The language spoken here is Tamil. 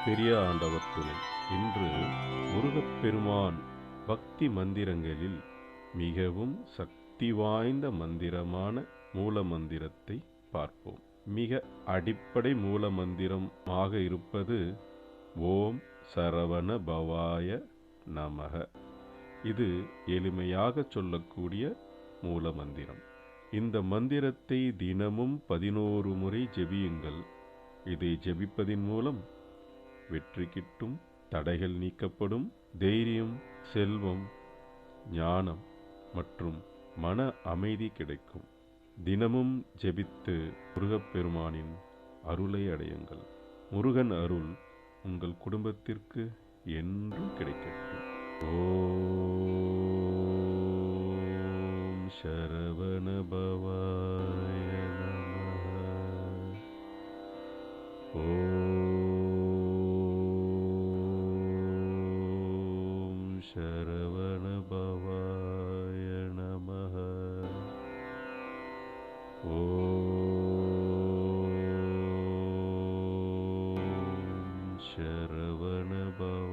பெரிய ஆண்டவர் துணை. இன்று முருகப்பெருமான் பக்தி மந்திரங்களில் மிகவும் சக்தி வாய்ந்த மந்திரமான மூல மந்திரத்தை பார்ப்போம். மிக அடிப்படை மூல மந்திரமாக இருப்பது ஓம் சரவண பவாய நமக. இது எளிமையாக சொல்லக்கூடிய மூல மந்திரம். இந்த மந்திரத்தை தினமும் 11 முறை ஜெபியுங்கள். இதை ஜெபிப்பதின் மூலம் வெற்றி கிட்டும், தடைகள் நீக்கப்படும், தைரியம், செல்வம், ஞானம் மற்றும் மன அமைதி கிடைக்கும். தினமும் ஜெபித்து முருகப்பெருமானின் அருளை அடையுங்கள். முருகன் அருள் உங்கள் குடும்பத்திற்கு என்றும் கிடைக்கட்டும். ஓம் சரவண பவாய நமः. ஓம் சரவண பவாய நமः. ஓம் சரவண பவாய